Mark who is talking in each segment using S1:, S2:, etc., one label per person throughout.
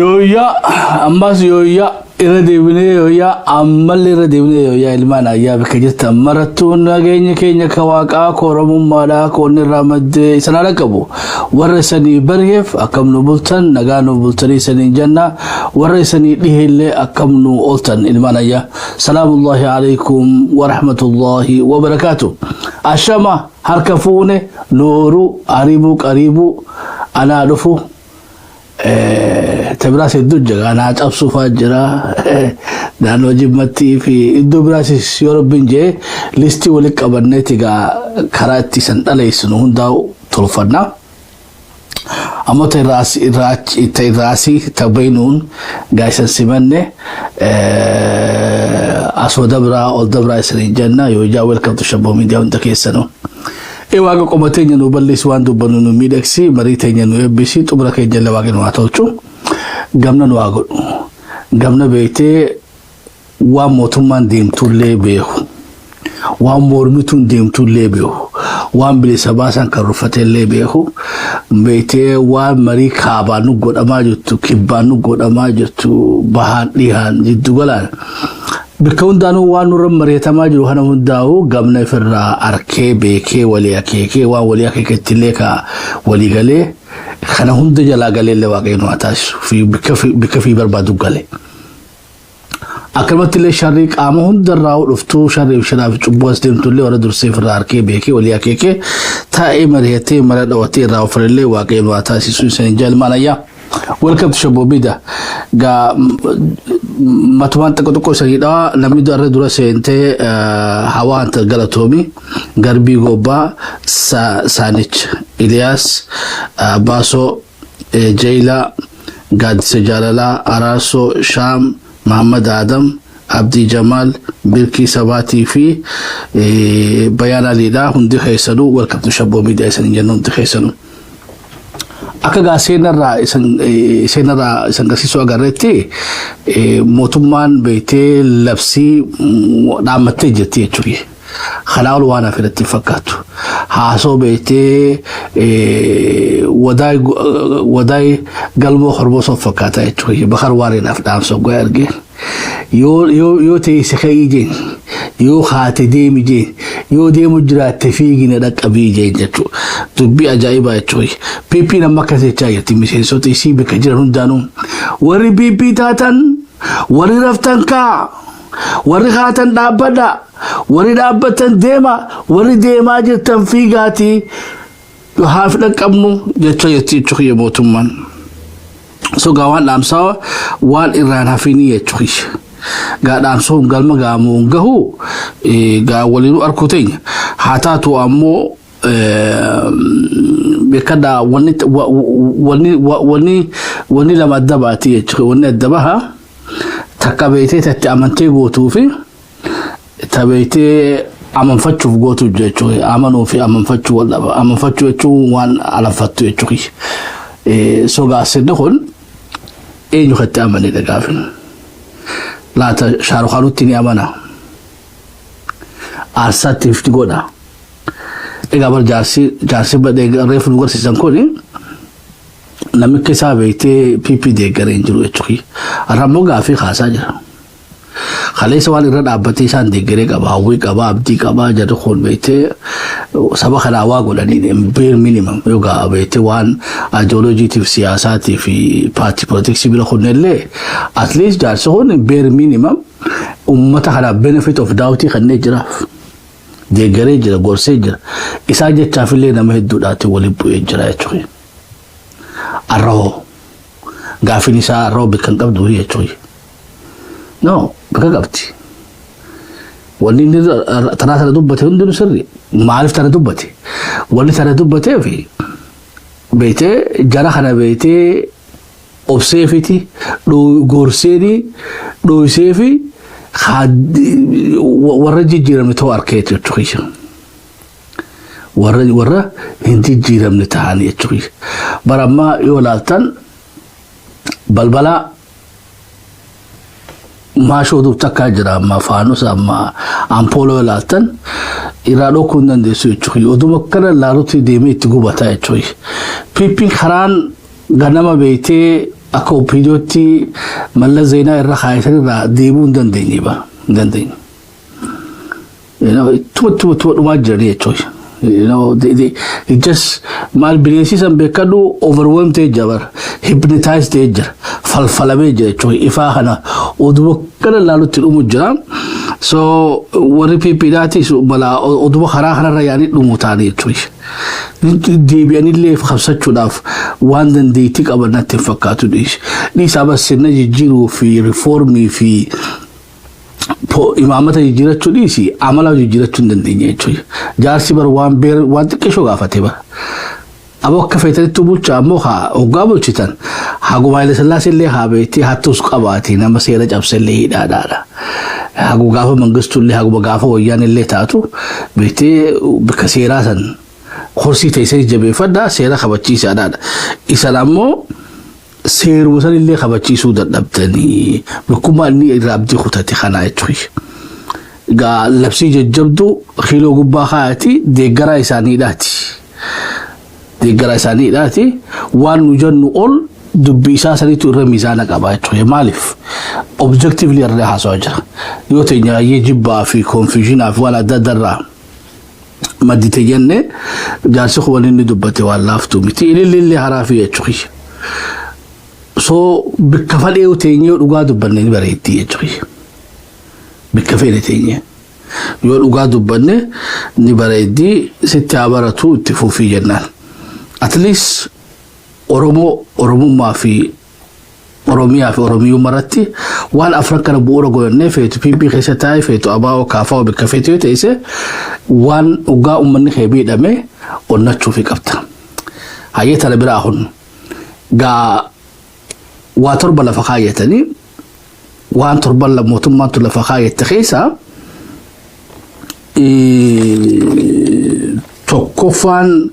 S1: يويا أماس يويا إرديبني يويا أمال إرديبني يويا إلمان أيا بكجت مرتون نجيني كيني كواكا كورم مالا كوني رامد سنالكبو ورسني بريف أكم نبلتن نجانو بلتني سنين جنة ورسني ليه أكم نولتن إلمان أيا سلام الله عليكم ورحمة الله وبركاته أشما هركفوني نورو قريبو أنا أعرفه تبراس الدجاج أنا أصف فاجرة دانو جمتي في الدبراس يورب بنجي لستي ولك أبنتي كراتي سنتالي سنون داو تلفنا أما تراسي تبينون جايسن سمنة أسود دبرا أو دبرا سنين جنة يوجا ويلكم تشبه من ديون تكيسنو Ewaga komatenya no ballis waan dubbannu nu miidhagsii marii teenya nu eebbisii xumura keenya illee waaqni waa tolchu gamna nu haa godhu gamna beektee waan mootummaan deemtullee beeku waan mormituun deemtullee beeku waan bilisa baasan kan ruffatellee beeku beektee waan marii kaabaan nu godhamaa jirtu kibbaan nu godhamaa jirtu bahaan dhihaan jiddu galaan بكون دانو وانو رم مريتما جلو هنا هنداو قمنا فرا أركي بيكي ولي أكيكي وان ولي أكيكي تليكا ولي غالي خنا هند جلا غالي اللي واقعينو عتاش في بكفي بربادو غالي أكرمت اللي شاريك آما هند الراو رفتو شاري وشراف چوبواز ديمتو اللي ورد رسي فرا أركي بيكي ولي أكيكي تا اي مريتي مرد واتي راو فرا اللي واقعينو عتاشي سوي سنجال مالايا Welcome to Shabobida. Ga matuman tako sagida namido arre dura sente hawa anta galatomi garbi goba sanich Ilyas Baso Jaila Gad Sejalala Araso Sham Muhammad Adam Abdi Jamal Birki Sabati fi Bayana Lila hundi khaysanu. Welcome to Shabobida isan janum khaysanu. Akaga senara isan kasiso agarreti motumman beete labsi dhaamate jirti jechuudha. Khalaal waan afirratti fakkaatu. Haaso beete wadaay galmo horboso fakkaata jechuudha. Bakar waareen afdhaamso goya arge. Yoo ta'e sakayijeen yoo haate deemijeen yoo deemu jiraatte fiigina dhaqqabii jeen jechuudha. Dubbii ajaa'ibaa jechuudha. Piipii nama akkasichaa jirti miseensota isii bakka jiran hundaanuu warri piipii taatan warri raftan kaa warri haatan dhaabbadha warri dhaabbatan deema warri deemaa jirtan fiigaatii haaf dhaqqabnu jecha jirti jechuudha mootummaan. So gaawwan dhaamsaa waan irraan hafinii jechuudha. Gaadhaamsoo galma gaamuun gahu gaa waliin arku teenya haa taatu ammoo بكذا وني لما دبعتي وني الدبها تكبيتي تتأمنتي قوتو في تبيتي أمن فتشو في قوتو جيتشوي أمنو في أمن فتشو ولا أمن فتشو يتشو وان على فتشو يتشوي سوغا سنخون إيه نخت أمني دقافن لا تشارو خالو تيني أمنا أرسات تفتي قونا Egabar jarsi bade refu lugar sisan koni nami kisa beite pipi de garin jiru echuki aramo gafi khasa jira khale sawal irad abati san de gare ka bawi ka ba abdi ka ba jadu khon beite saba khala wa golani bare minimum yoga beite wan ideology tif siyasati fi party politics bila khonelle at least jarsi khon bare minimum ummata khala benefit of doubt khanne jira de garage la gorseja isaje tafile na mahdu dati wali buye jira yachuy arro gafini sa arro bikan qabdu yachuy no baka qabti wali ni tara dubbati hundu sirri ma'arif tara dubbati wali tara dubbati fi beete jara khana beete obsefiti do gorsedi do sefi خاد ورجي جيرم تو أركيت يتوخيش ورا هندي جيرم نتهاني يتوخيش برما يولاتن بلبلا ما شودو تكاجرا ما فانوس ما أمبولو يولاتن إرادو كندن ديسو يتوخيش ودو مكرا لاروتي ديمي تقو بتا يتوخيش بيبين خران غنما بيتي أكو بيدوتي ملا زينا الرخاء سنرا ديبون دنديني با دندين تو ما جري توي it just mal bilinsi san bekadu overwhelmed tejabar hypnotized tejar falfalabe je choy ifahana odu kana lalu tilu mujra so wari pipidati so bala odu khara khara yani dumutani choy debi ani le khamsa chudaf wandan de tik abana tafakatu dish ni sabas sinna jiru fi reformi fi imamata jirachu disi amala jirachu ndinye choy jarsi bar wan tikesho gafate ba abo kafetari tubucha moha ogabo chitan hagu maile salase le habeti hatus qabati nama sera jabselle dada hagu gafa mangistu le hagu gafa wayane le tatu bete bikasira san khursi taysay jabe fada sera khabachi sadada isalamo سير وصل اللي خبتشي سودا دبتني بكما اني رابدي خطتي خناي توي قال لبسي جبدو خيلو قبا خاتي دي قراي ساني داتي وان نجن اول دبي ساسري تو رميزانا قبا توي مالف اوبجكتيفلي رها سوجا يوتينيا يجب في كونفيوجن اف ولا ددرا مديتينه جالس خواني دبتي والافتو متي اللي هرافيه توي so bikafale utenye ugadu banne bareti ejoy bikafale tenye yo ugadu banne ni baredi sitta abaratu tifufi jannan at least oromo ma fi oromiyo marati wal afrika na buura goyne feetu pipi khesata feetu abao kafa bikafete tese wan uga umman khebe dame onna chufi kapta hayeta labirahun ga واتربى لفخايتني وان تربى لموتما لفخاية تخيسا تقفان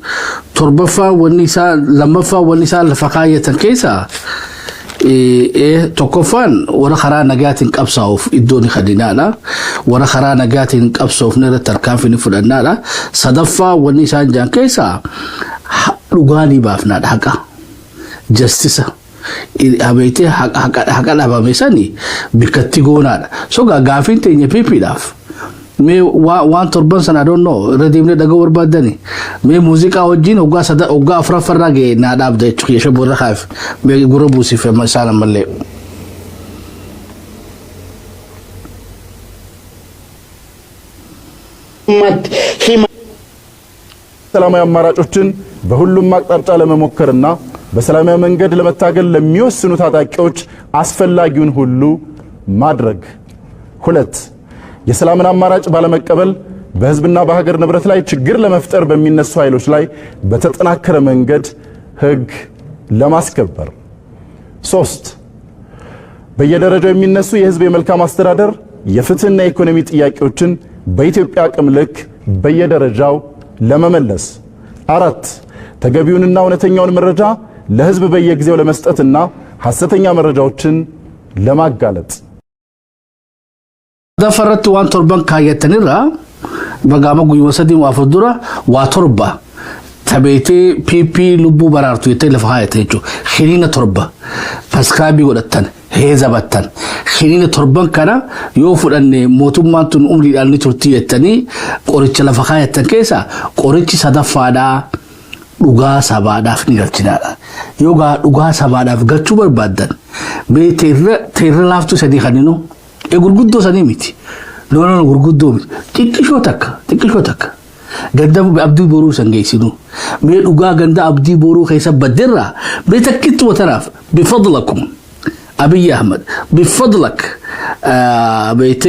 S1: تربفا والنساء لمفا والنساء لفخاية كيسا تقفان ورا خرا نجات قبصا في الدوني خدينانا ورا خرا نجات قبصا في نير تركان في نفدنا صدفا والنساء جان كيسا لغاني بافنا حقا جستيسا abeete haqa dhabamesani bikatti goonada so gaafin teenye pipidaf me waan torban sana I don't know radimne daga warbadani me musiqa wajin oga afra farage na dhabde chiyesho borra khaf me gurubu sife masala malle
S2: ሰላማዊ አማራጮችን በሁሉም አቅጣጫ ለመሞከርና በሰላማዊ መንገድ ለመታገል ለሚወስኑ ታጣቂዎች አስፈላጊውን ሁሉ ማድረግ። 2 የሰላምን አማራጭ ባለመቀበል በህዝብና በሀገር ንብረት ላይ ችግር ለመፍጠር በሚነሱ ኃይሎች ላይ በተጠናከረ መንገድ ህግ ለማስከበር። 3 በየደረጃው የሚነሱ የህዝብ የመልካም አስተዳደር የፍትህና የኢኮኖሚ ጥያቄዎችን በኢትዮጵያ አቅም ልክ በየደረጃው ለመመለስ። 4 ተገቢውንና እውነተኛውን መረጃ ለህዝብ በየጊዜው ለመስጠትና ሐሰተኛ መረጃዎችን ለማጋለጥ።
S1: دفرت وان تربان كايتنرا بغاما غوي وسدي وافدورا واتربا تبيتي بي لبو برارتو يتلف هايتيجو خلينا تربا فسكابي ودتن هيزبتن خلينا تربان كانا يوفر ان موتومان تن عمري ان ترتي يتني قريتش لفخايتن كيسا قريتش صدفادا dhuga sabada fini galchina yoga dhuga sabada gachu barbadan be terra laftu sadi khanino e gurguddo sani miti lono gurguddo tikisho takka ganda abdi boru sangeysinu me dhuga ganda abdi boru khaysa badirra be takkitu wataraf bifadlakum abiy ahmed bifadlak بيت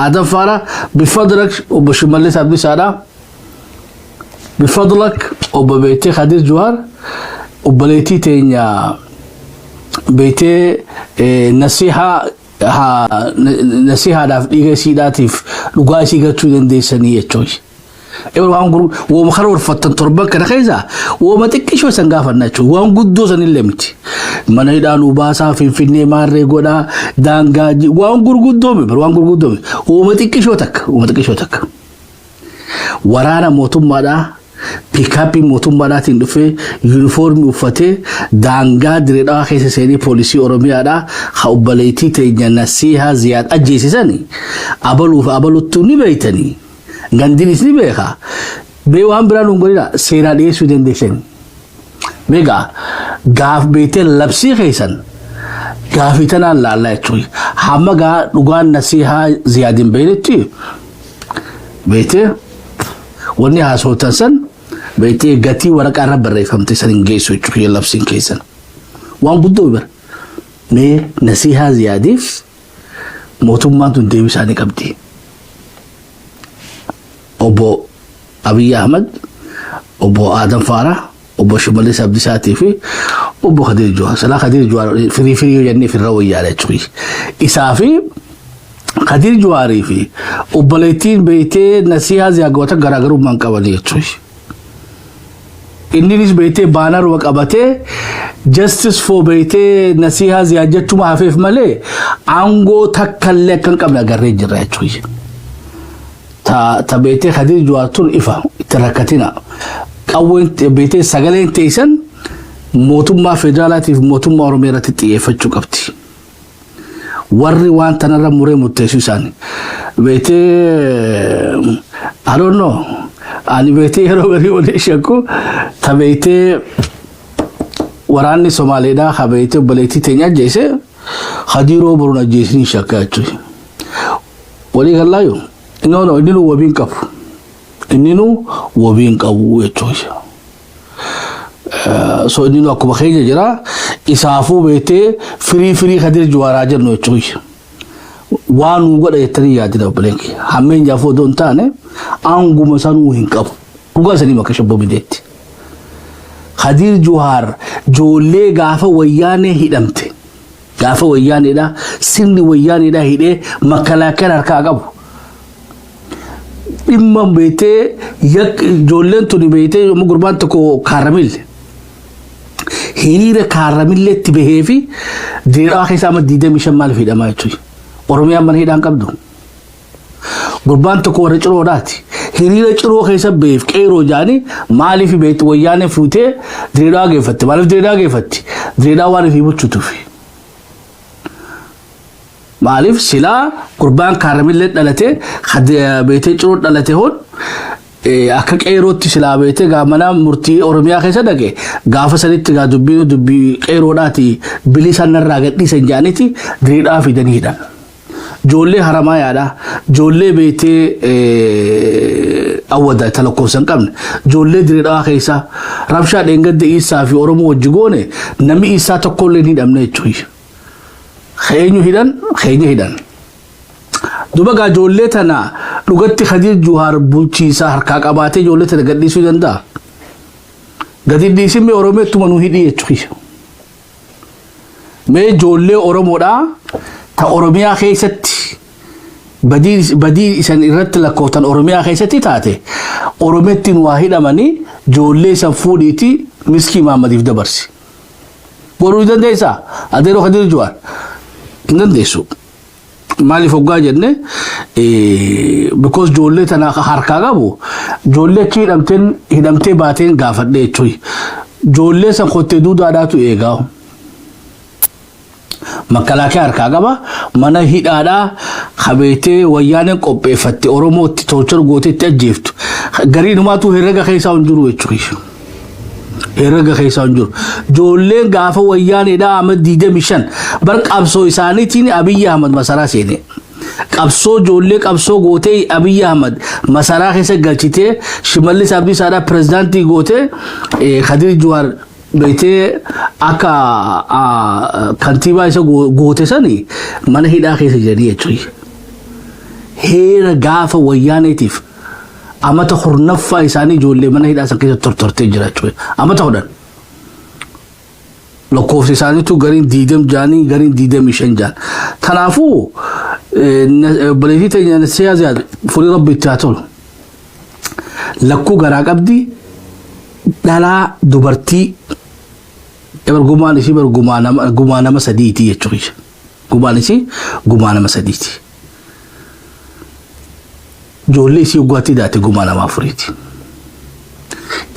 S1: آدم فارا بفضلك وبشمالي عبد السلام بفضلك وببيتي خدير جوار وبليتي تينيا بيتي نصيحة داف ديغا سيداتيف لغاسي غتو دندي سنيه تشوي ايوا وان غرو ومخرور فتن تربك كده خيزا وما تكشو سنغافناچو وان غدو سنلمتي من يدانو باسا فينفني ماري غودا دانغاجي وان غرغدومي وان غرغدومي وما تكشو تك ورانا موتومادا piikaappii mootummaadhaatiin dhufee yuunifoormii uffatee daangaa direedhaa keessa seenii poolisii Oromiyaadhaa haa obbaleettii teenya Nasihaa Ziyaad ajjeesisanii abaluuf abaluttuu ni beeytanii gandinis ni beekaa bee waan biraan hungoonidha seeraa dhiyeessuu dandeessanii meegaa gaaf beetee labsii keessan gaafii tanaan laallaa jechuudha hamma gaa dhugaan Nasihaa Ziyaadin beeynetti beetee wanni haasootan san beetee gatii waraqaa irra barreeffamte san hin geessu jechuudha labsiin keessan waan guddoo bira mee Nasihaa Ziyaadiif mootummaan tun deebii isaanii qabdi obbo Abiy Ahmed obbo Adam Farah obbo Shimallis Abdiisaatii fi obbo Khadir Juwaar Salaa Khadir Juwaar firii jennee firra wayyaadha jechuudha isaa fi Khadir Juwaarii fi obbaleettiin beeytee Nasihaa Ziyaad garaagarummaan qabanii jechuudha inninis beeytee baanaruma qabatee justice for beeytee Nasihaa Ziyaad jechuma hafeef malee aangoo takkallee kan qabne agarree jirra jechuudha ta beeytee Khadir Juwaar tun ifa itti rakkatina qawween beeytee sagaleen teessan mootummaa federaalaatiif mootummaa Oromiyaa irratti xiyyeeffachuu qabdi warri waan tanarra muree murteessuu isaanii beeytee I don't know ani beeytee yeroo garii waliin shakku ta beeytee waraanni Somaaleedhaa haa beeytee obbaleettii teenya ajjeese Khadiroo boruun ajjeesanii shakkaa jechuudha walii gallaayu inni nu wabiin qabu inni nu wabiin qabu jechuudha so inni nu akkuma keenya jira isaafuu beeytee firii Khadir Juwaaraa jennu jechuudha waan nu godha jettanii yaadina obboleenki hammeen jaafoo doon taane aanguma sanuu hin qabu dhugaa sanii makka shabbo mideetti Khadir Juwaar joollee gaafa wayyaanee hidhamte gaafa wayyaaneedha sirni wayyaaneedha hidhee makalaakaan harkaa qabu dhimma beeytee joolleen tuni beeytee yommuu gurbaan tokko Kaaramille hiriira Kaaramilleetti bahee fi diiraa keessaa amma 25 maaliif hidhamaa jechuudha Oromiyaan mana hidhaan qabdu gurbaan tokko warra ciroodhaati hiriira ciroo keessa beef qeeroo jaanii maaliif beeyte wayyaanee fuutee diiraa geeffatti maaliif diiraa geeffatti diiraa waan fi bulchutuuf maaliif silaa gurbaan Kaaramillee dhalatee beeytee ciroo dhalatee hoon akka qeerootti silaa beeytee gaamana murtii Oromiyaa keessa dhaqe gaafa sanitti gaa dubbii qeeroodhaati bilisan irraa gadhiisan jaaniti diiraa fidaniidha joollee haramaa yaada joollee beeytee awwada talakkoofsan qabne joollee diiraa keessa rabshaa dheengadde Isaa fi Oromoo wajji goone namni Isaa tokkollee hin hidhamne jechuudha kheenyu hidhan duba gaa joollee tana dhugatti Khadir Juwaar bulchiisa harkaa qabaatee joollee tana gadhiisuu danda'a gadi dhiisimee Oromeettuma nu hidhii jechuudha mee joollee Oromoodhaa ta Oromiyaa keessatti badii isan irratti lakkooftan Oromiyaa keessatti taate Oromeettiin waa hidhamanii joollee san fuudhiiti Miskii Mahammadiif dabarsi boruu dandeessaa adeeroo Khadir Juwaar hin dandeessu maaliif hoggaa jenne because joollee tana harkaa qabu joollee achi hidhamtee baateen gaafadhe jechuudha joollee san kottee duudaadhaatu eegaa makalaakaa harkaa qaba mana hidhaadhaa habeetee wayyaaneen qopheeffatte Oromootti tolchor gooteetti ajjeeftu gariinumaatu herrega keessaa hin jiru jechuudha herrega keessaa hin jiru joolleen gaafa wayyaaneedhaa Ahmed 25 bar qabsoo isaaniitiin Abiy Ahmed masaraa seene qabsoo joollee qabsoo gootee Abiy Ahmed masaraa keessa galchitee Shimallis Abdiisaadhaa pirezidaantii gootee Khadir Juwaar beeytee akka kantiibaa isa goote sanii mana hidhaa keessa jiranii jechuudha heera gaafa wayyaaneetiif amata hurnaffaa isaanii ijoollee mana hidhaa san keessa tortortee jira jechuudha amata hodhan lakkoofsi isaaniitu gariin 20 jaanii gariin 25 jaan kanaafuu obboleettii teenya Nasihaa Ziyaad furii rabbi itti haa tolu lakkuu garaa qabdi dhalaa dubartii gumaan isii gumaa nama sadiiti jechuudha gumaan isii gumaa nama sadiiti joollee isii uggwaatti daate gumaa nama afuriiti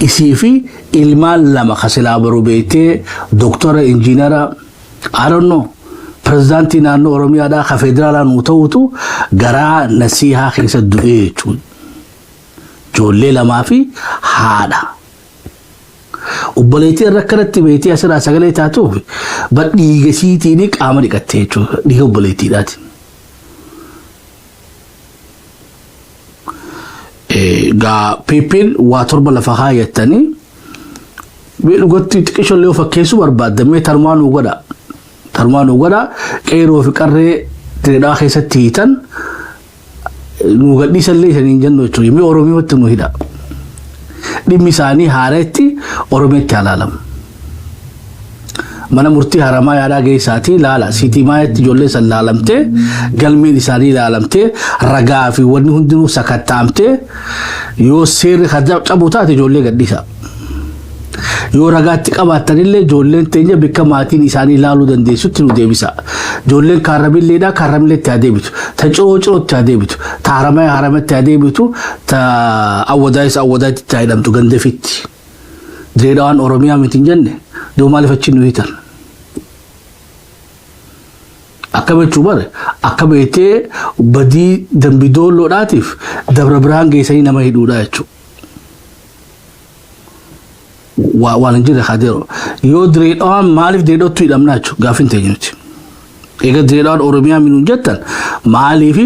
S1: isifi ilmaan lama khasila barubete doktora injinera I don't know presidenti naannoo Oromiyaadhaa ka federaalaa nu ta'utu garaa nasihaa keessa du'ee jechuudha. Ijoollee lamaa fi haadha. Obboleettii irra kanatti beetii asirraa sagalee taatuuf dhiiga siitiin qaama dhiqattee jechuudha. Dhiiga obboleettiidhaati. Gaa piippiin waa torba lafa kaayattanii dhugatti xiqqishollee of fakkeessuu barbaadamee tarmaanuu godha. Tarmaanuu godha qeeroo fi qarree dheedhaa keessatti hiitan nu gadhiisallee isaniin jennu jechuudha. Mee Oromiyaatti nu hidha. Dhimmi isaanii haareetti Oromiyaatti halaalamu. Mana murtii haramaa yaadaa geessaatii laala. Siitii maayetti ijoollee san laalamtee galmeen isaanii laalamtee ragaa fi wanni hundinuu sakattaamtee yoo seerri cabu taate ijoollee gadhiisa. Yoo ragaatti qabaattanillee ijoolleen teenya bakka maatiin isaanii laaluu dandeessutti nu deebisa. Ijoolleen kaarramilleedhaa kaarramilleetti haa deebitu. Ta ciroo cirootti haa deebitu. Ta haramatti haa deebitu. Ta awwadaatti haa hidhamtu gandafitti. Direedhaan Oromiyaa miti hin jenne doo maaliif achi nu hiitan? Akka jechuu bare akka beetee badii dambidoolloodhaatiif Dabra Birhaan geessanii nama hidhuudha jechuudha. Waan hin jirre hadeero yoo direedhaan maaliif direedhootti hidhamnaa jechuudha gaafin teenyuti. Egaa direedhaan Oromiyaa minuun jettan maaliif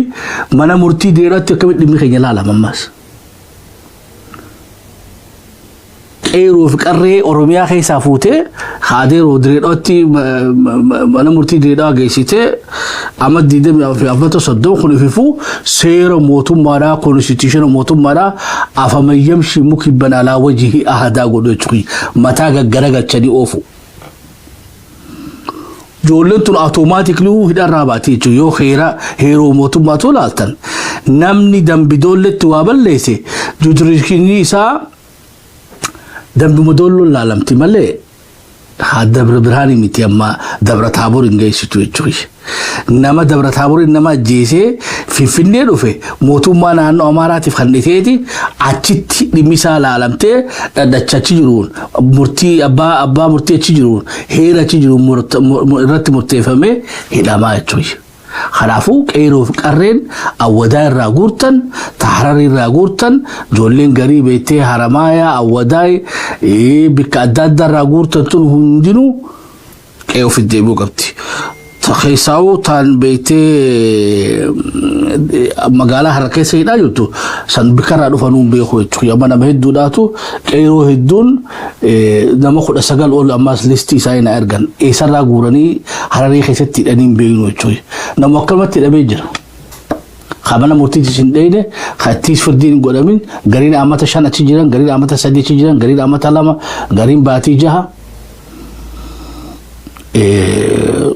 S1: mana murtii direedhaatti akkamitti dhimmi keenya ilaalama ammas? Qeeroo fi qarree Oromiyaa keessaa fuutee hadeeroo direedhootti mana murtii direedhaa geessitee amma 2030 kun ififuu seera mootummaadhaa konstitutiona mootummaadhaa afamayyamshi mukibban alaa wajhi ahadaa godhu jechuudha. Mataa gaggaragalchanii oofu. Ijoolleen tun automaatikli hidharraa baati jechuudha. Yoo heeroo mootummaatu laaltan namni dambidoolletti waa balleesse juudireeshinii isaa dambi modoolloon laalamti malee Dabra Birhaan miti amma Dabra Taaboor hin geessitu jechuudha. Nama Dabra Taaboor nama ajjeesee Finfinnee dhufe mootummaa naannoo Amaaraatiif kan dhiteeti achitti dhimmi isaa laalamtee dhadhacha achi jiruun murtii abbaa murtii achi jiruun heera achi jiruun irratti murteeffamee hidhamaa jechuudha. Kanaafuu qeeroo fi qarreen awwadaa irraa guurtan Harar irraa guurtan ijoolleen garii beektee Haramaayaa awwadaa bakka adda addaa irraa guurtan tun hundinuu qe'oo fi deebi'uu qabdi. Keessaawu taan beektee magaalaa Harar keessa hidhaa jirtu san bikkarraa dhufanuun beeku jechuudha. Amma nama hedduudhaatu qeeroo hedduun nama 19 ol ammas listii isaa hin ergan eessarraa guuranii Hararii keessatti hidhanii beeknu jechuudha. Nama akkamatti hidhamee jira. Qabana murtiitti sin dheeyne khattiis firdiin godhamin gariin amata 5 achi jiran gariin amata 3 achi jiran gariin amata 2 gariin baatii 6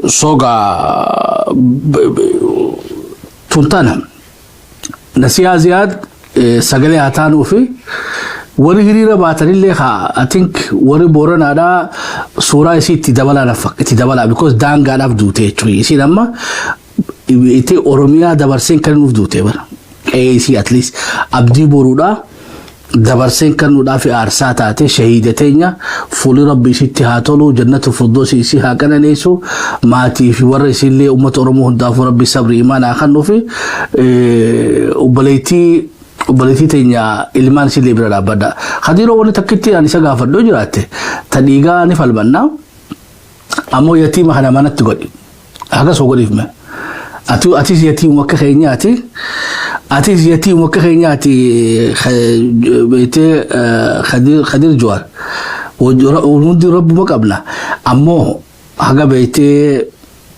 S1: soga tuntana nasiyaa ziyaad sagalee hataanuu fi warri hiriira baatanillee I think warri Booranaadhaa suuraa isii itti dabalaa because daangaadhaaf duute jechuudha. Isiin amma itti Oromiyaa dabarseen kan nuuf duute bara. Isii at least abdii boruudhaa dabarseen kan nuudhaaf aarsaa taate shahiida teenya fuuli rabbi isitti haa tolu jannatu firdoosi isii haa qananeessu maatii fi warra isiillee uummata Oromoo hundaafuu rabbi sabri imaanaa kan nuufi obboleettii teenya ilmaan isiillee bira dhaabbadha. Hadiiroo wanni takkitti ani isa gaafadhoo jiraatte ta dhiigaa ni falmannaa ammoo yatiima kana manatti godhi akkas godhiif mee. Atis yatiima akka keenyaati. Atis yatiima akka keenyaati beektee Khadir Jawaar. Hundi rabbuma qabna. Ammoo haga beektee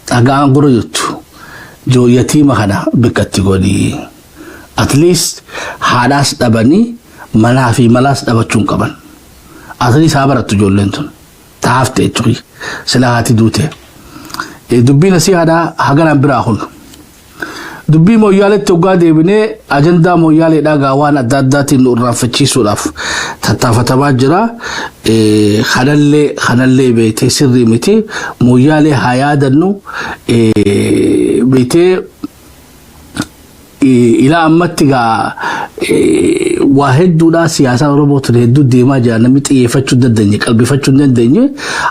S1: haga aangoo jirtu yatiima kana bikkatti godhi. At least haadhaas dhabanii manaa fi malaas dhabachuun qaban. At least haa barattu ijoolleen tun. Taafte jechuudha. Sila haati duute. Dubbiin asii haadhaa haganaan biraa kun. Dubbii mooyyaaleetti hoggaa deebinee ajandaa mooyyaaleedhaa gaawwan adda addaatiin irraanfachiisuudhaaf tattaafatamaa jira. Kanallee beektee sirrii miti. Mooyyaalee haa yaadannu beektee ilaa ammatti gaa واحد دولا سياسة روبوت هدو ديما جانا متى يفتشون الدنيا قلبي فتشون الدنيا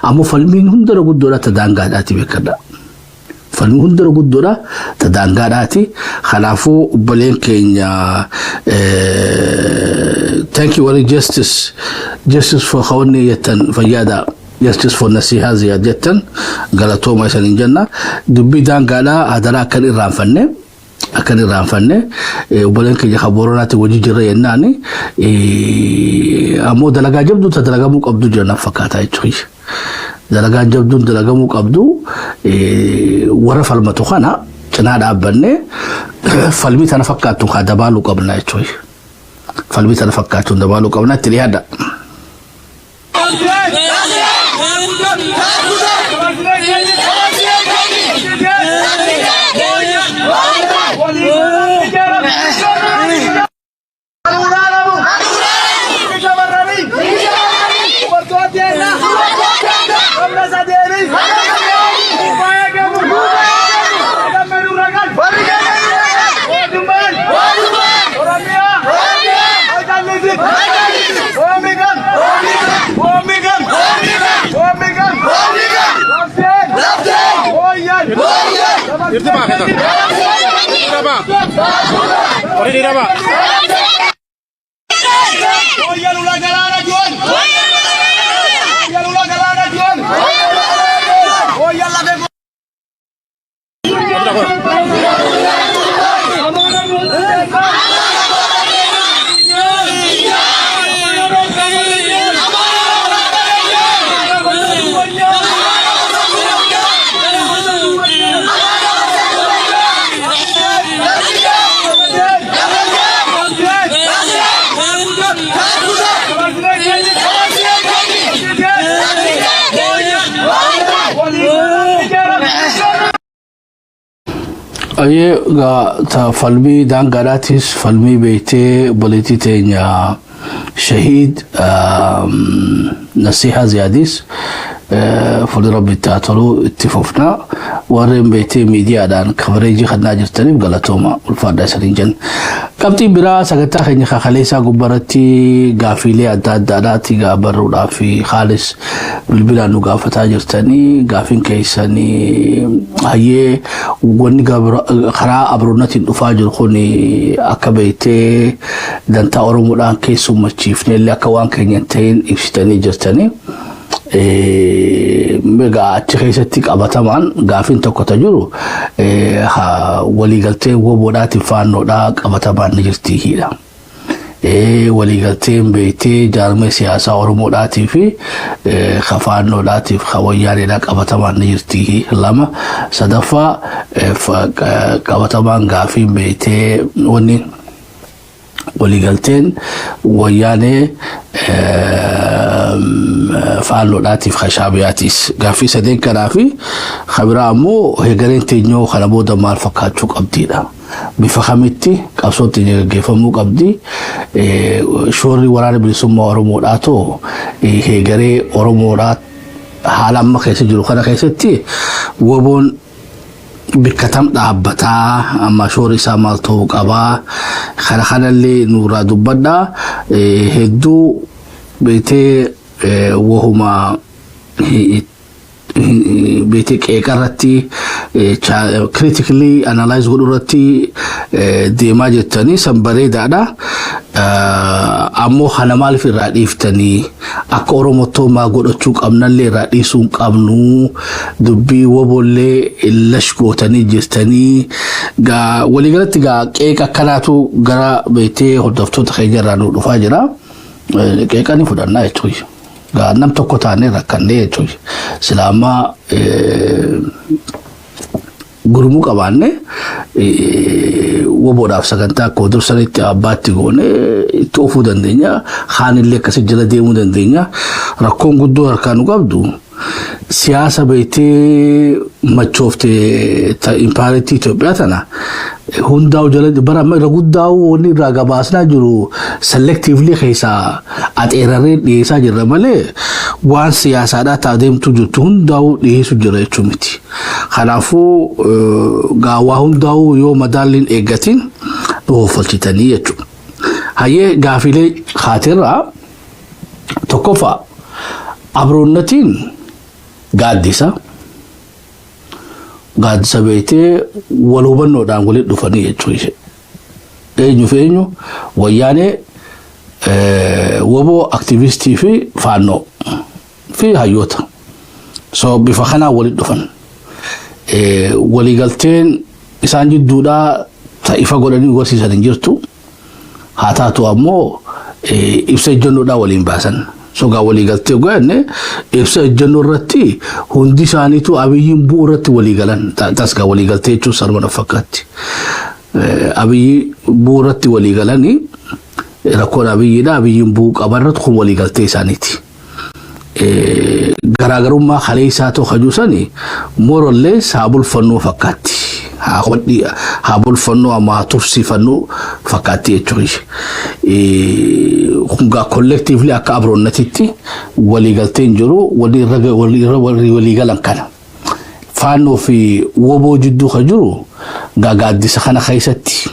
S1: أمو فلمين هندر قد دولا تدانغا داتي بكذا فلمين هندر قد دولا تدانغا داتي خلافو بلين كينيا thank you very justice for خوني يتن فيادا justice for نسيها زيادة يتن غلطو ما يسالين جنة دبي دانغا دا أدرا كان إيران فنه akan iraan fanne ubalan ke khaboranaati waji jira yennaani amo dalaga jabdu ta dalaga mu qabdu jana fakata ichi dalaga jabdu dalaga mu qabdu wara falmatu khana kana da banne falmi tan fakatu khadabalu qabna ichi falmi tan fakatu dabalu qabna tilihada
S3: ارتباط هذا ارتباط اريد ارتباط ويا لولا جلاله جون ويا لولا جلاله جون ويا لا
S1: أيه فيلمي دانغاراتيس فيلمي بيتي بوليتي تينيا شهيد نصيحة زياديس فلربي تاتلو اتفوفنا ورين بيتي ميديا دان كفريجي خدنا جرتني بغلطوما والفادا سرينجن قبتي برا سغتا خني خاليسا غبرتي غافيلي اداداتي غبروا في خالص بالبلانو غافتا جرتني غافين كيساني هي وني غبر خرا ابرونتي دفاجر خوني اكبيتي دانتا اورمو دان كيسو مچيفني لكوان كنينتين اكشتني جرتني ميغا تخيستي قبطمان غافين توكو تجرو ولي غلتي وبوداتي فانو دا قبطمان نجرتي هيدا ولي غلتي بيتي جارمي سياسة ورمو داتي في خفانو داتي في خوياني دا قبطمان نجرتي لما صدفة قبطمان غافين بيتي وني ولي غلتين وياني فعلوا داتي في خشابياتيس غافي سدين كرافي خبرامو هيغرين تينيو خلبو دمار فكاتشو قبدينا بفخمتي قصوتي جيفمو قبدي شوري وراني بلسمو ورمو داتو هيغري ورمو دات حالا ما خيسي جلو خنا خيستي وبون بكتم دابتا اما شوري سامالتو قبا خنا اللي نورا دبدا هدو بيتي وهما بيتك ايقارتي critically analyze قدرتي ديما جتاني سنبري دادا امو خنمال في راديف تاني اكورو مطو ما قدرتوك امنا اللي راديسون قامنو دبي وبولي اللشكو تاني جستاني ولي قلت ايقا كاناتو غرا بيتي هدفتو تخيجرانو دفاجرا كيكاني فدانا يتوي نم توكو تاني ركاني يتوي سلاما غرمو كباني وبوداف سكنتا كودر سنيت اباتي غوني توفو دندينيا خان اللي كسجل ديمو دندينيا ركون غدو ركانو قبدو سياسة بيتي مچوفتي تا امبارتي توبياتنا هنداو جلد برا ما رغداو وني راغا باسنا جرو سيلكتيفلي خيسا ات ايرارين ديسا جرمله وان سياسة دا تادم تجو هنداو ديسو جريتومتي خلافو غاوا هنداو يو مدالين ايغاتين او فلتيتاني يچو hayyee gaafilee khaatirraa tokkoffaa abroonnatiin gaaddisa beetee wal hubannoodhaan walitti dhufanii jechuudha. Eenyuuf eenyu wayyaanee woboo aktivistii fi faannoo fi hayyoota. So bifa kanaan walitti dhufan. Waliigalteen isaan jidduudhaa ta'ifa godhanii gorsiisan hin jirtu. Haa taatu ammoo ibsa ejjennoodhaa waliin baasan. So gaa waliigaltee go'anne ibsa ejjennoo irratti hundi isaaniitu abiyyiin bu'u irratti waliigalan. Tas gaa waliigaltee jechuun sarmana fakkaatti. Abiyyi bu'u irratti waliigalanii rakkoon abiyyiidha abiyyiin bu'u qaban irratti kun waliigaltee isaaniiti. Garaagarummaa halee isaa ta'u hajuusanii morallee saabul fannoo fakkaatti. Haa bulfannoo amma tursiifannoo fakkaatti jechuudha. Kungaa kollektiivli akka abroonnatitti waliigalteen jiru waliigalan kana. Faannoo fi woboo jidduu kan jiru gaaddisa kana keessatti.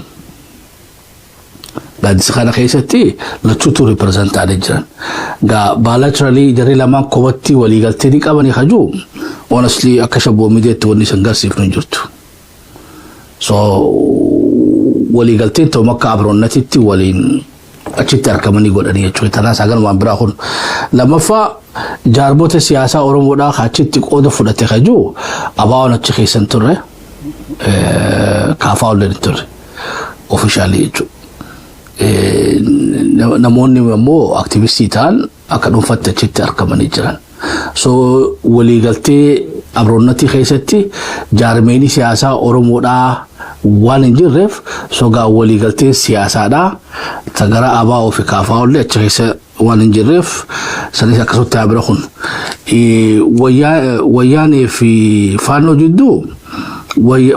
S1: Gaaddisa kana keessatti lachuutu ripireezentaadha jiran. Bilaterally jarri lamaan koobatti waliigaltee ni qabanii hajuu honestly akka shabboomideetti wanni san garsiifnu hin jirtu. So waliigalteen ta'u makka abroonnatitti waliin achitti argamanii godhanii jechuudha. Tanaas hagalumaan biraa kun lammaffaa jaarboota siyaasaa Oromoodhaa achitti qooda fudhate hajuu abaawoon achi keessan turre kaafaa olleen turre ofishaalii jechuudha. Namoonni immoo aktivistii ta'an akka dhuunfatti achitti argamanii jiran. So waliigaltee abroonnatii keessatti jaarmeenii siyaasaa Oromoodhaa waan hin jirreef sogaa waliigaltee siyaasaadhaa tagara abaa ofi kaafaa ollee achi keessa waan hin jirreef sanis akkasutti abira kun wayyaanee fi faannoo jidduu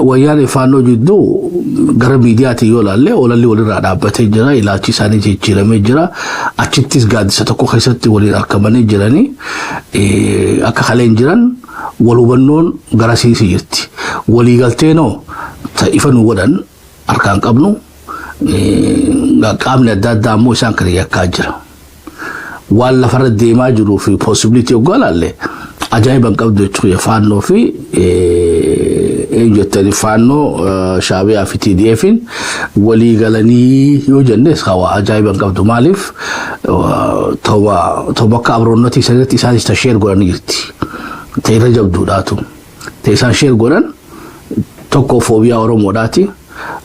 S1: wayyaanee faannoo jidduu gara miidiyaatti yoo ilaalle olalli walirraa dhaabbatee jira ilaalchi isaanii jijjiiramee jira achittis gaaddisa tokko keessatti waliin argamanii jiranii akka haleen jiran wal hubannoon gara siisii jirti waliigalteenoo ifa nu godhan harkaan qabnu qaamni adda addaa ammoo isaan kan yakkaa jira waan lafarra deemaa jiruu fi possibility oggaa laalle ajaa'iban qabdu jechuudha faannoo fi jettanii faannoo shaabiyaa fi TDF'n walii galanii yoo jennes hawa ajaa'iban qabdu maaliif ta'u bakka abroonnati isanitti isaanis ta sheer godhanii jirti ta'irra jabduudhaatu ta'isaan sheer godhan tokko foobiyaa Oromoodhaati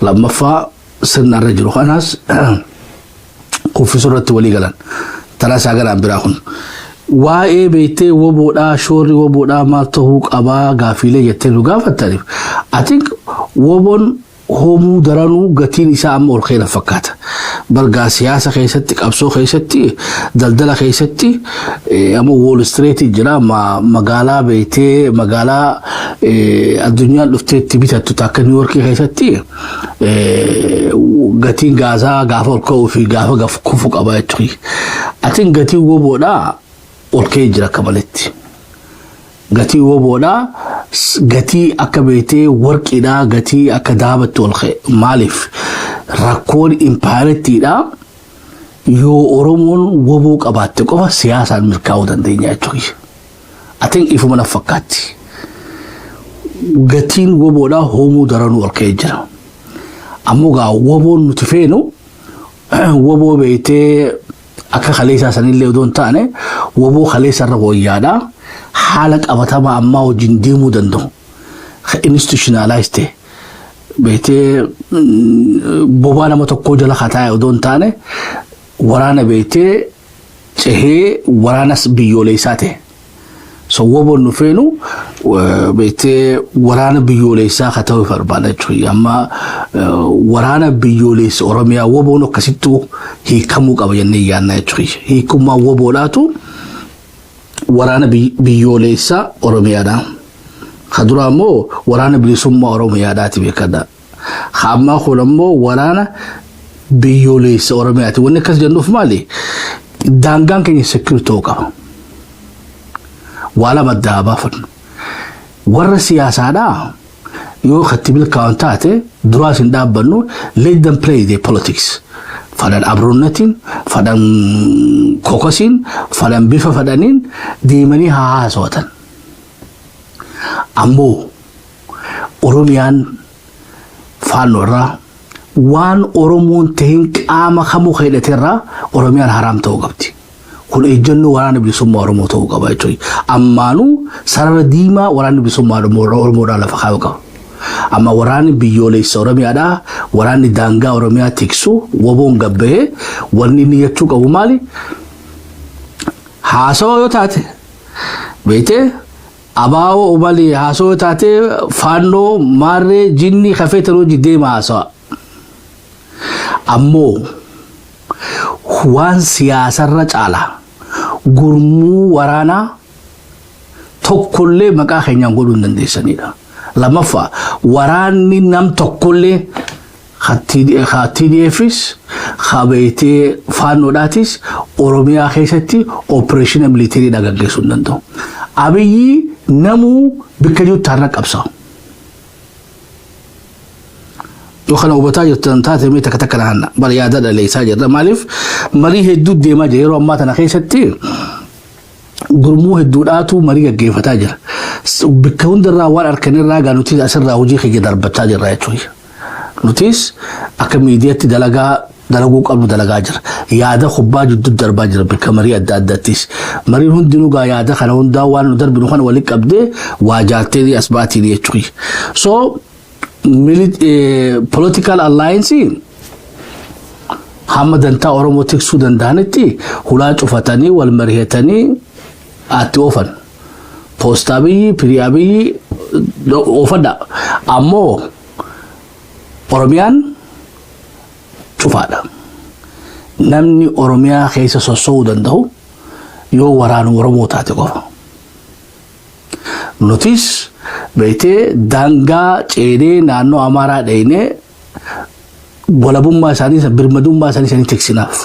S1: lammaffaa sirnarra jiru kanaas kuffisuu irratti walii galan taraa saaganaan biraa kun waa'ee beektee woboodhaa shoorri woboodhaa maal ta'uu qabaa gaafiilee jettee nu gaafattaniif I think woboon hoomuu daranuu gatiin isaa amma ol keena fakkaata bargaa siyaasa keessatti qabsoo keessatti daldala keessatti amma Wall Street jira magaalaa beektee magaalaa addunyaan dhufteetti bitattu takka New York keessatti gatiin gaazaa gaafa ol ka'uu fi gaafa kufu qabaa jechuudha I think gatiin woboodhaa ol ka'ee jira kamaletti gatii woboodhaa gatii akka beektee warqiidhaa gatii akka daabatti ol ka'e maaliif rakkoon impaarettiidhaa yoo Oromoon woboo qabaatte qofa siyaasaan mirkaa'uu dandeenya jechuudha I think ifuma na fakkaatti gatiin woboodhaa hoomuu daranuu ol ka'ee jira ammoo gaa woboon nuti feenu woboo beektee akka kaleessaa sanillee odoon taane woboo kaleessarra wayyaadhaa haala qabatamaa ammaa wajjin deemuu danda'u institutionalized beektee bobaa nama tokkoo jala kataa'e odoon taane waraana beektee cehee waraanas biyyoolessaa ta'e so woboon nu feenu beektee waraana biyyoolessaa ka ta'uu barbaada jechuudha amma waraana biyyoolessa Oromiyaa woboon akkasittuu hiikamuu qaba jennee yaadna jechuudha hiikummaa woboodhaatu waraana biyyoolessaa Oromiyaadha kadura ammoo waraana bilisummaa Oromiyaadhaati beekada hamma kulammoo waraana biyyoolessa Oromiyaati wanni akkas jennuuf maali daangaan keenya secure ta'uu qaba wala madda baafan warra siyaasaadha yoo khatibil kaantaate duraas hin dhaabbannu let them play the politics فدان أبرونتين فدان كوكسين فدان بيفا فدانين ديماني ها صوتا أمو أوروميان فانورا وان أورومون تهنك آما خمو خيلة الرا أوروميان حرام توقبتي كل إجنو وراني بيسمى أورومو توقبا يجوي أمانو سرر ديما وراني بيسمى أورومو رالا فخاوكا أما وراني بيولي سورمي أدا وراني دانغا أوروميا تكسو وبون قبه وراني نيتشوك أبو مالي حاسو يوتاتي بيتي أباو أبالي حاسو يوتاتي فانو ماري جيني خفيترو جدي ما حاسو أمو وان سياسة رجالة غرمو ورانا توكولي مكا خينيان قولون دنديساني دا لما فا وراني نم توكولي خاتي فيس خابيتي فانو داتيس أوروميا خيستي أوبريشن ميليتري دا غاقسون دندو أبي نمو بكجو تارنك أبسا يوخنا وبتاجر تنتاتي ميتا كتكنا هنا بل يادد اللي ساجر مالف مريه الدود ديما جيرو أما تنخيستي غرمو هدوداتو مريقا كيف تاجر بكون در راوان أركنين راقا نوتيس أسر راوجي خيجي درب تاجر رايتوي نوتيس أكميدياتي دلقو قبل دلقا جر يادا خبا جدود دربا جر بكمري أدادتيس مرين هندنو غا يادا خنا هندا وان ندر بنوخان وليك أبدي واجاتي دي أسباتي دي يتوي so political alliance حمد انت أورومو تكسو دندانتي هلا شفتني والمريهتني أتوفن بوستابي بريابي أوفدا أمو أوروميان شوفادا نمني أوروميا خيسة سوسو دندو يو ورانو أورومو تاتيكو نوتيس بيتي دانغا چيري نانو أمارا ديني bolabummaa isaanii birmadummaa isaanii tiksinaaf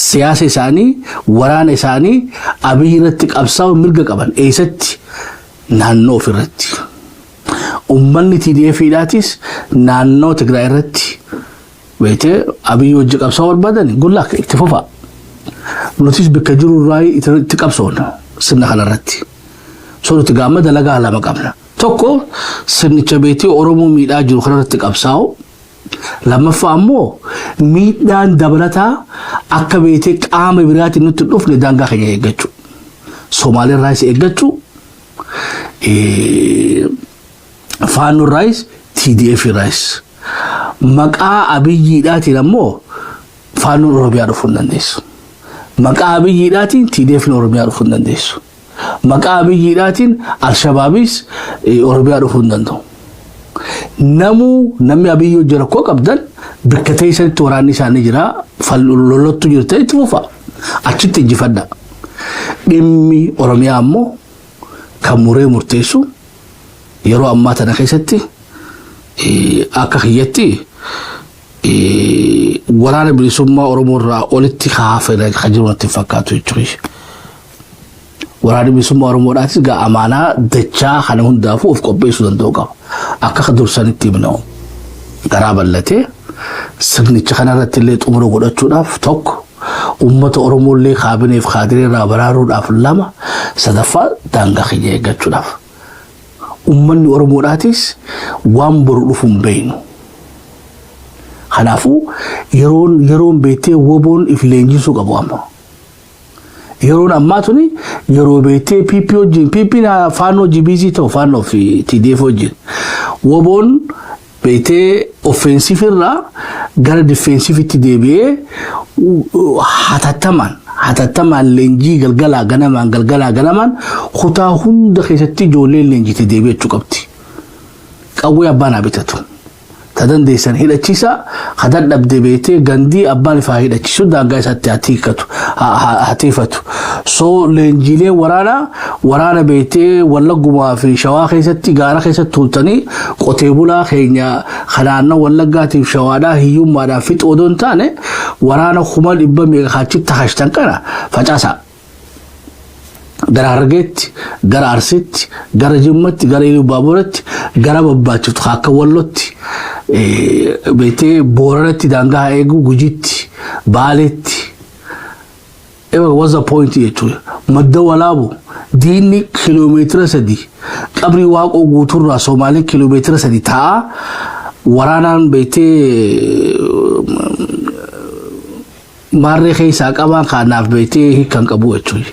S1: siyaasa isaanii waraana isaanii abiyyi irratti qabsaa'u mirga qaban eessatti naannoo ofirratti ummanni TDF dhaatis naannoo Tigraay irratti beete abiyyi wajji qabsaa'u barbaadan gullak itti fufa nutis bikka jiru raay itti qabsoona sirna kanarratti sonuti gaama dalagaa lama qabna tokko sirnicha beete Oromoo miidhaa jiru kanarratti qabsaa'u لما فهموا ميدان دبلتا أكبيتي قام براتي نتدوف لدانغا خيني يجتشو سومالي الرئيس يجتشو فانو الرئيس TDF الرئيس مقا أبيجي داتي لمو فانو روبيا رفندنديس مقا أبيجي داتي TDF روبيا رفندنديس مقا أبيجي داتي الشبابيس روبيا رفندندو نمي أبيو جركو قبضن بكتاي سنة توراني ساني جرا فالولوتو جرتاي تفوفا أشت تجفدا إمي أورميا أمو كموري مرتيسو يرو أما تنخيستي أكا خيتي ورانا بلسوما أورمور أولتي خافة خجرون اتفاقاتو يجريش waraani bisuma Oromoodatis ga amaana dachaa kana hundaafu of qopheessu danda'u qaba akka dursanitti himnoo garaa bal'atee sirnicha kanarratti illee xumura godhachuudhaaf tokko ummata Oromoolee kaabineef kaadirii irraa baraaruudhaaf lama sadaffaa daangaa keenya eeggachuudhaaf ummanni Oromoodatis waan boru dhufu hin beeknu kanaafuu yeroon beetee woboon if leenjisuu qabu amma يرون أماتوني يرو بيتي بيبيو جين بيبي نا فانو جيبيزي تو فانو في TDF جين وبون بيتي أوفنسيف الرا غير ديفنسيف TDF حتى تمان لينجي غلغلا غنمان خطا هند خيستي جولي لينجي TDF تشوكبتي قوي أبانا بيتاتو تدن ديسان هيدا تشيسا خدر نبدي بيتي غندي أبان فاهيدا تشيسو دانغاي ساتي هاتيفتو سو لنجيلي ورانا بيتي ولقوا في شواخي ستي غارا خيسة تولتاني قطيبولا خينيا خلانا ولقاتي في شوادا هيوم مادا فيت أودون تاني ورانا خمال إبا ميغا خاتشي تخاشتان كانا فجاسا gara argeetti gara arsitti gara jimmatti gara iluu baaburatti gara babbaachiftu akka wallotti beetee booranatti daangaa eegu gujitti baaletti what's the point jechuudha madda walaabu diinni kiiloomeetira 3 qabri waaqoo guuturraa Soomaaliin kiiloomeetira 3 ta'a waraanaan beetee marree keessa qabaan kanaaf beetee kan qabu jechuudha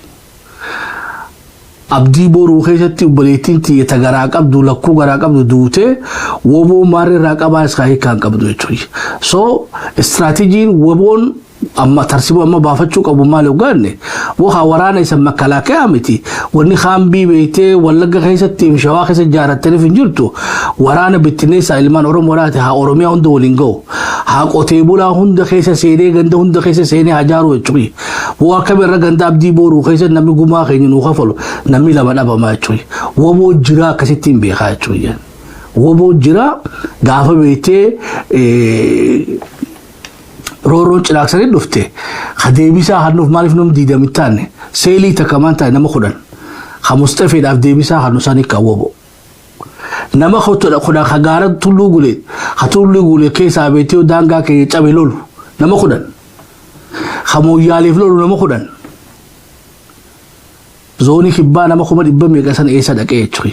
S1: abdii boruu keessatti obboleettiin tiyya garaa qabdu lakkuu garaa qabdu duute woboo marree irraa qabaa isaa kan qabdu jechuudha so strategiin woboon amma tarsibo amma baafachuu qabu maal ogaanne waxa waraana isa makalaakaa miti wanni khambi beete walaga keessatti shawaa keessa jaaratanii finjirtu waraana bittineesa ilmaan oromoo waraate ha oromiyaa hunda waliingo ha qotee bulaa hunda keessa seenee ganda hunda keessa seenee hajaaru jechuudha waa kabirra ganda abdii boruu keessa namni gumaa keenya nu qafalu namni lama dhabamaa jechuudha woboo jira akkasitti hin beekaa jechuudha woboo jira gaafa beete roron cilaksani dhufte khadeebisa hanuf maalif num diidamitaane seeli takamanta nama khudan khamustafi daf deebisa hanusani kawobo nama khuda khagara tulugule khatulugule keesa beetiyo danga ke cabelol nama khudan khamu yalif lolu nama khudan zoni khibba nama khumad ibba megasan eesa daqe chui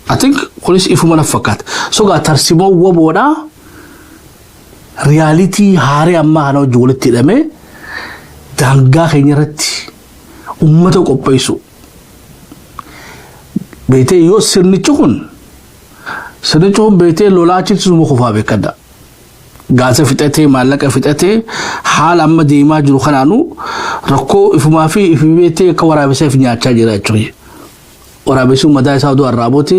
S1: I think kholis ifuma nafakat so ga tarsimo woboda reality haare amma hano juuletti dhame dangaa keenyarratti ummata qophaysu beete yoo sirnichi kun beete lolaachisu mu khufaa beekada gaasa fixatee maallaqa fixatee haala amma deemaa jiru kanaanu rakkoo ifumaa fi beete ka waraabiseef nyaachaa jira jechuudha waraabisu madaa isaa oduu arraabooti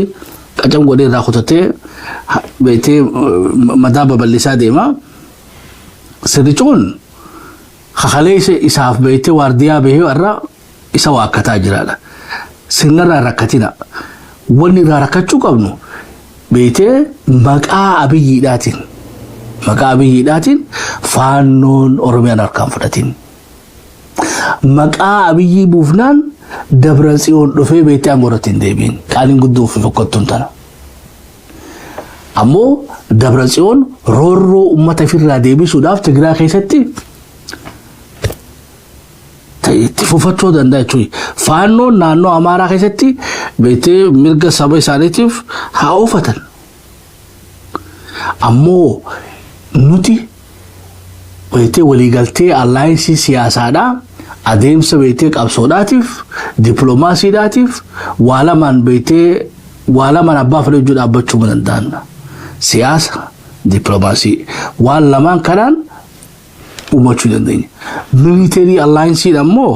S1: qacam godhee irraa kutatee beete madaa babal'isaa deema sirrichuun khaleese isaaf beete waardiyaa bahee warra isa waakkataa jiraadha sirnarraa rakkatina wanni irraa rakkachuu qabnu beete maqaa abiyyiidhaatiin faannoon oromiyaan harkaan fudhatin maqaa abiyyii buufnaan Dabratsiyoon dhufee beete angorratti hin deebiin qaaliin gudduuf fokkottuun tana ammoo Dabratsiyoon roorroo ummata firraa deebisuudhaaf Tigiraa keessatti itti fufachuu danda'a jechuudha faannoon naannoo Amaaraa keessatti beetee mirga saba isaaniitiif haa oofatan ammoo nuti beetee waliigaltee alliance siyaasaadhaa adeemsa beetee qabsoodhaatiif dippiloomaasiidhaatiif waalamaan abbaa fedhe hojii dhaabbachuu danda'anna siyaasa dippiloomaasii waan lamaan kanaan uumachuu dandeenya military alliance ammoo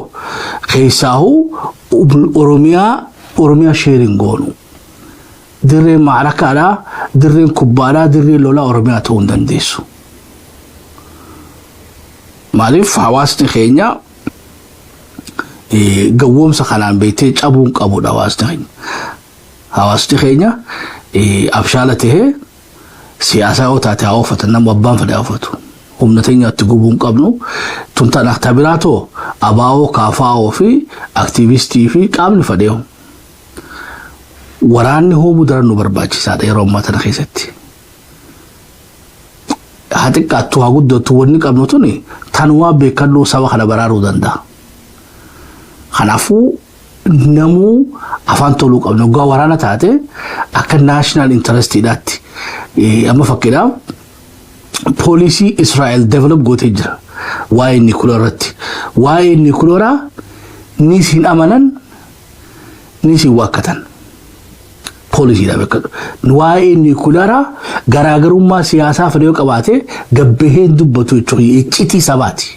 S1: keessaahu oromiyaa sharing goonu dirree maarakaadhaa dirreen kubbaadhaa dirree lolaa oromiyaa ta'uu hin dandeessu maaliif hawaasni keenya gawwoomsa kanaan beetee cabuun qabudha hawaasni keenya abshaala tahee siyaasaa yoo taate haa oofatan nama abbaan fedhe oofatu humna teenyaatti gubuun qabnu tumtaan aktabiraatoo abaa'oo kaafaa'oo fi aktiivistii fi qaamni fedheehu waraanni hoomuu daran nu barbaachisaadha yeroo ammaa tana keessatti haa xiqqaattu haa guddattu wanni qabnu tuni tanumaa beekannoo saba kana baraaruu danda'a kanaafuu namuu afaan toluu qabnu gaa waraana taate akka national interestidhaatti amma fakkiidhaaf poolisii Israa'el develop gootee jira waa'ee nuclearratti waa'ee nuclearaa ni siin amanan ni siin waakkatan poolisiidha beekatu waa'ee nuclearaa garaagarummaa siyaasaa fedhe yoo qabaate gabbeheen dubbatu jechuudha iccitii sabaati